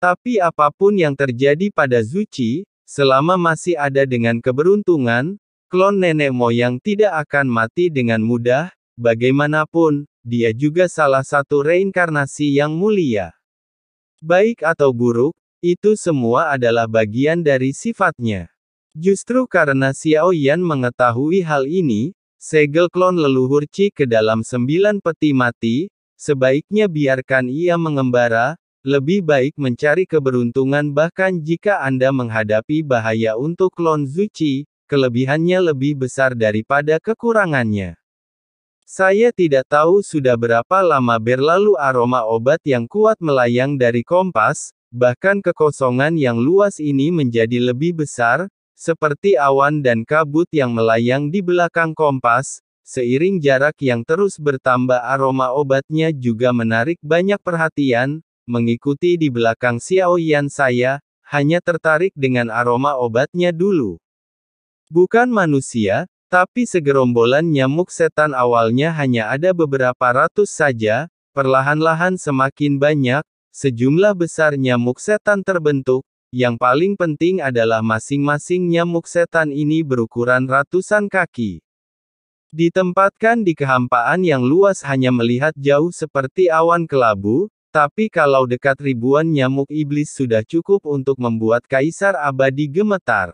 Tapi apapun yang terjadi pada Zuchi, selama masih ada dengan keberuntungan, klon nenek moyang tidak akan mati dengan mudah, bagaimanapun, dia juga salah satu reinkarnasi yang mulia. Baik atau buruk, itu semua adalah bagian dari sifatnya. Justru karena Xiao Yan mengetahui hal ini, segel klon leluhur Qi ke dalam 9 peti mati, sebaiknya biarkan ia mengembara, lebih baik mencari keberuntungan bahkan jika Anda menghadapi bahaya untuk klon Zuchi, kelebihannya lebih besar daripada kekurangannya. Saya tidak tahu sudah berapa lama berlalu aroma obat yang kuat melayang dari kompas, bahkan kekosongan yang luas ini menjadi lebih besar, seperti awan dan kabut yang melayang di belakang kompas, seiring jarak yang terus bertambah aroma obatnya juga menarik banyak perhatian. Mengikuti di belakang Xiao Yan saya, hanya tertarik dengan aroma obatnya dulu. Bukan manusia, tapi segerombolan nyamuk setan awalnya hanya ada beberapa ratus saja, perlahan-lahan semakin banyak, sejumlah besar nyamuk setan terbentuk, yang paling penting adalah masing-masing nyamuk setan ini berukuran ratusan kaki. Ditempatkan di kehampaan yang luas hanya melihat jauh seperti awan kelabu, tapi kalau dekat ribuan nyamuk iblis sudah cukup untuk membuat Kaisar Abadi gemetar.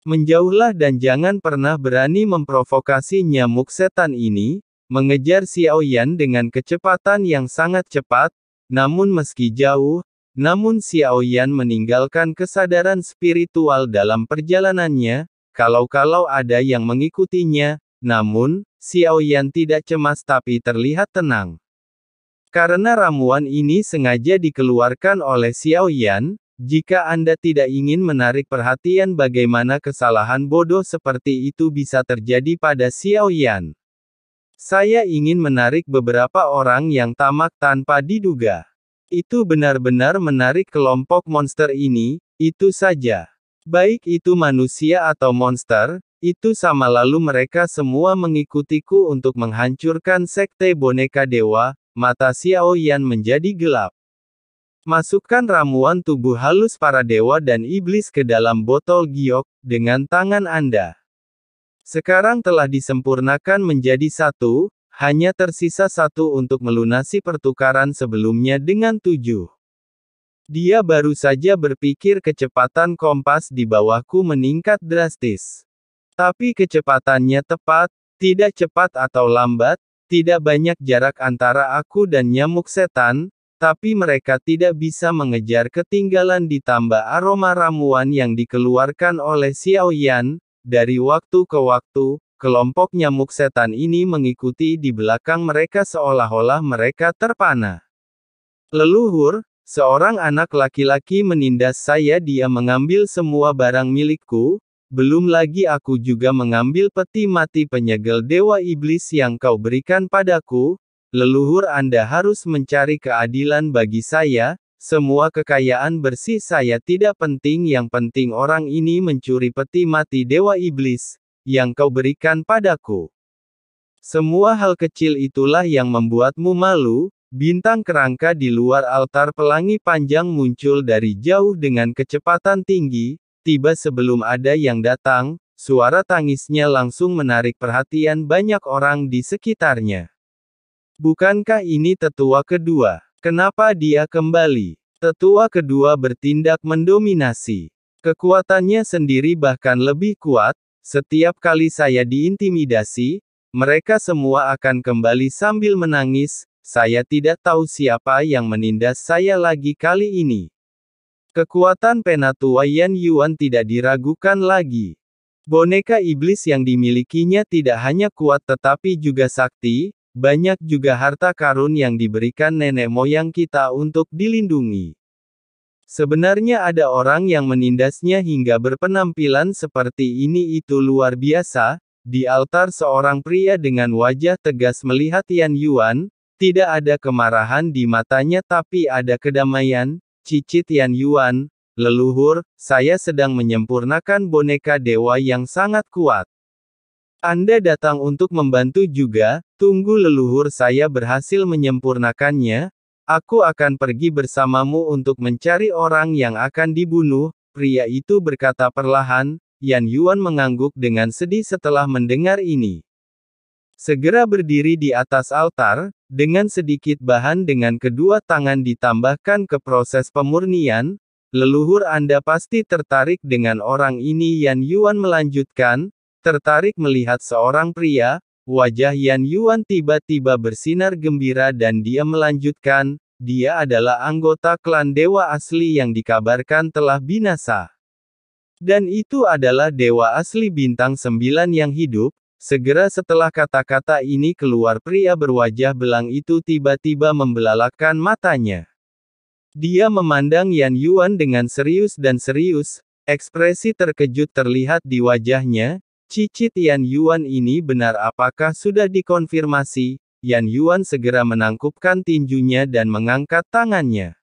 Menjauhlah dan jangan pernah berani memprovokasi nyamuk setan ini, mengejar Xiao Yan dengan kecepatan yang sangat cepat, namun meski jauh, namun Xiao Yan meninggalkan kesadaran spiritual dalam perjalanannya, kalau-kalau ada yang mengikutinya, namun, Xiao Yan tidak cemas tapi terlihat tenang. Karena ramuan ini sengaja dikeluarkan oleh Xiao Yan, jika Anda tidak ingin menarik perhatian bagaimana kesalahan bodoh seperti itu bisa terjadi pada Xiao Yan. Saya ingin menarik beberapa orang yang tamak tanpa diduga. Itu benar-benar menarik kelompok monster ini, itu saja. Baik itu manusia atau monster, itu sama lalu mereka semua mengikutiku untuk menghancurkan sekte boneka dewa. Mata Xiao Yan menjadi gelap. Masukkan ramuan tubuh halus para dewa dan iblis ke dalam botol giok, dengan tangan Anda. Sekarang telah disempurnakan menjadi satu, hanya tersisa satu untuk melunasi pertukaran sebelumnya dengan 7. Dia baru saja berpikir kecepatan kompas di bawahku meningkat drastis. Tapi kecepatannya tepat, tidak cepat atau lambat, tidak banyak jarak antara aku dan nyamuk setan, tapi mereka tidak bisa mengejar ketinggalan ditambah aroma ramuan yang dikeluarkan oleh Xiao Yan. Dari waktu ke waktu, kelompok nyamuk setan ini mengikuti di belakang mereka seolah-olah mereka terpana. Leluhur, seorang anak laki-laki menindas saya. Dia mengambil semua barang milikku. Belum lagi aku juga mengambil peti mati penyegel dewa iblis yang kau berikan padaku. Leluhur, Anda harus mencari keadilan bagi saya. Semua kekayaan bersih saya tidak penting, yang penting orang ini mencuri peti mati dewa iblis yang kau berikan padaku. Semua hal kecil itulah yang membuatmu malu. Bintang kerangka di luar altar pelangi panjang muncul dari jauh dengan kecepatan tinggi. Tiba sebelum ada yang datang, suara tangisnya langsung menarik perhatian banyak orang di sekitarnya. Bukankah ini tetua kedua? Kenapa dia kembali? Tetua kedua bertindak mendominasi. Kekuatannya sendiri bahkan lebih kuat. Setiap kali saya diintimidasi, mereka semua akan kembali sambil menangis. Saya tidak tahu siapa yang menindas saya lagi kali ini. Kekuatan Penatua Yan Yuan tidak diragukan lagi. Boneka iblis yang dimilikinya tidak hanya kuat tetapi juga sakti, banyak juga harta karun yang diberikan nenek moyang kita untuk dilindungi. Sebenarnya ada orang yang menindasnya hingga berpenampilan seperti ini, itu luar biasa. Di altar seorang pria dengan wajah tegas melihat Yan Yuan, tidak ada kemarahan di matanya tapi ada kedamaian. Cicit Yan Yuan, leluhur, saya sedang menyempurnakan boneka dewa yang sangat kuat. Anda datang untuk membantu juga, tunggu leluhur, saya berhasil menyempurnakannya, Aku akan pergi bersamamu untuk mencari orang yang akan dibunuh. Pria itu berkata perlahan. Yan Yuan mengangguk dengan sedih setelah mendengar ini. Segera berdiri di atas altar, dengan sedikit bahan dengan kedua tangan ditambahkan ke proses pemurnian. Leluhur Anda pasti tertarik dengan orang ini. Yan Yuan melanjutkan, tertarik melihat seorang pria. Wajah Yan Yuan tiba-tiba bersinar gembira dan dia melanjutkan, dia adalah anggota klan dewa asli yang dikabarkan telah binasa. Dan itu adalah dewa asli bintang 9 yang hidup. Segera setelah kata-kata ini keluar, pria berwajah belang itu tiba-tiba membelalakkan matanya. Dia memandang Yan Yuan dengan serius dan serius, ekspresi terkejut terlihat di wajahnya. Cicit Yan Yuan ini benar, apakah sudah dikonfirmasi? Yan Yuan segera menangkupkan tinjunya dan mengangkat tangannya.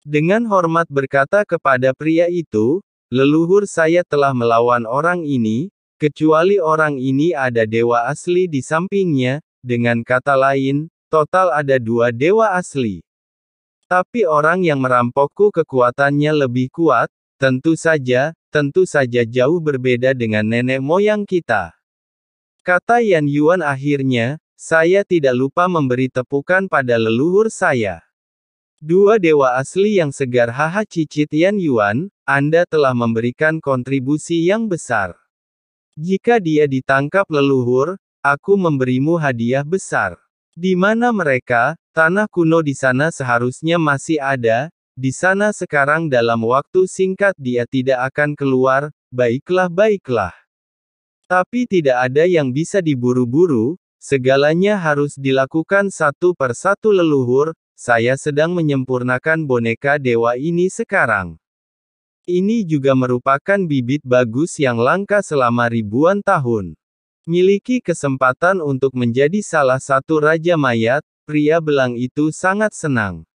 Dengan hormat berkata kepada pria itu, leluhur saya telah melawan orang ini, kecuali orang ini ada dewa asli di sampingnya, dengan kata lain, total ada 2 dewa asli. Tapi orang yang merampokku kekuatannya lebih kuat, tentu saja jauh berbeda dengan nenek moyang kita. Kata Yan Yuan akhirnya, saya tidak lupa memberi tepukan pada leluhur saya. 2 dewa asli yang segar, haha, cicit Yan Yuan, Anda telah memberikan kontribusi yang besar. Jika dia ditangkap leluhur, aku memberimu hadiah besar. Di mana mereka? Tanah kuno di sana seharusnya masih ada. Di sana sekarang dalam waktu singkat dia tidak akan keluar. Baiklah. Tapi tidak ada yang bisa diburu-buru. Segalanya harus dilakukan satu per satu leluhur. Saya sedang menyempurnakan boneka dewa ini sekarang. Ini juga merupakan bibit bagus yang langka selama ribuan tahun. Miliki kesempatan untuk menjadi salah satu raja mayat, pria belang itu sangat senang.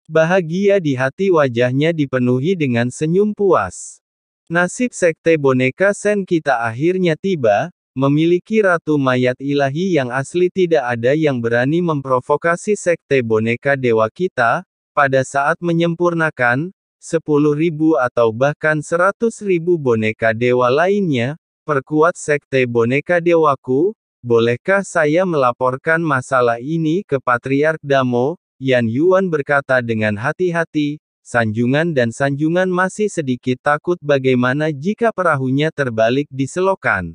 Bahagia di hati, wajahnya dipenuhi dengan senyum puas. Nasib sekte boneka Sen kita akhirnya tiba. Memiliki ratu mayat ilahi yang asli, tidak ada yang berani memprovokasi sekte boneka dewa kita. Pada saat menyempurnakan 10.000 atau bahkan 100.000 boneka dewa lainnya, perkuat sekte boneka dewaku. Bolehkah saya melaporkan masalah ini ke Patriark Damo? Yan Yuan berkata dengan hati-hati. Sanjungan dan Sanjungan masih sedikit takut bagaimana jika perahunya terbalik di selokan.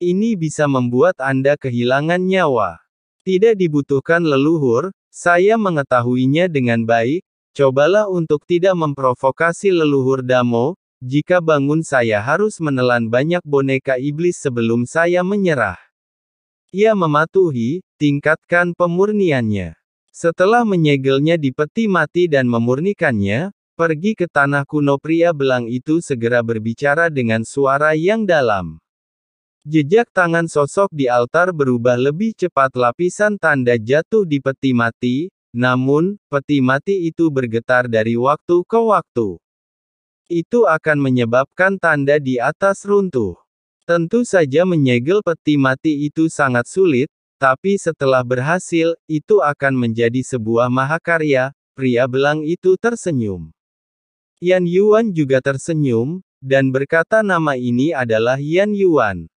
Ini bisa membuat Anda kehilangan nyawa. Tidak dibutuhkan leluhur, saya mengetahuinya dengan baik. Cobalah untuk tidak memprovokasi leluhur Damo. Jika bangun saya harus menelan banyak boneka iblis sebelum saya menyerah. Ia mematuhi, tingkatkan pemurniannya. Setelah menyegelnya di peti mati dan memurnikannya, pergi ke tanah kuno, pria belang itu segera berbicara dengan suara yang dalam. Jejak tangan sosok di altar berubah lebih cepat, lapisan tanda jatuh di peti mati, namun, peti mati itu bergetar dari waktu ke waktu. Itu akan menyebabkan tanda di atas runtuh. Tentu saja menyegel peti mati itu sangat sulit, tapi setelah berhasil, itu akan menjadi sebuah mahakarya. Pria belang itu tersenyum. Yan Yuan juga tersenyum, dan berkata nama ini adalah Yan Yuan.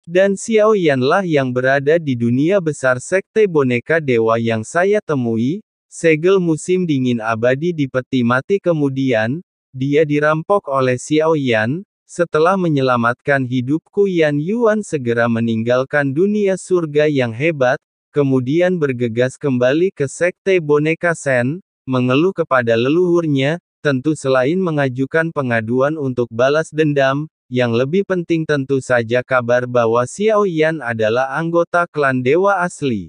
Dan Xiao Yanlah yang berada di dunia besar sekte boneka dewa yang saya temui. Segel musim dingin abadi di peti mati, kemudian, dia dirampok oleh Xiao Yan. Setelah menyelamatkan hidupku, Yan Yuan segera meninggalkan dunia surga yang hebat, kemudian bergegas kembali ke sekte boneka Sen, mengeluh kepada leluhurnya, tentu selain mengajukan pengaduan untuk balas dendam, yang lebih penting tentu saja kabar bahwa Xiao Yan adalah anggota klan dewa asli.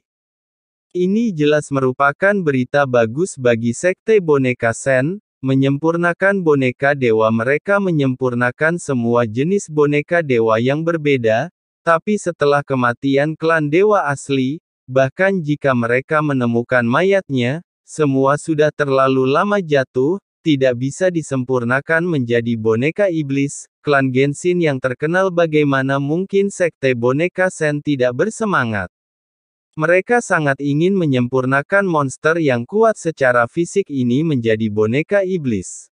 Ini jelas merupakan berita bagus bagi sekte boneka Sen. Menyempurnakan boneka dewa, mereka menyempurnakan semua jenis boneka dewa yang berbeda, tapi setelah kematian klan dewa asli, bahkan jika mereka menemukan mayatnya, semua sudah terlalu lama jatuh, tidak bisa disempurnakan menjadi boneka iblis. Klan Genshin yang terkenal, bagaimana mungkin sekte boneka Sen tidak bersemangat? Mereka sangat ingin menyempurnakan monster yang kuat secara fisik ini menjadi boneka iblis.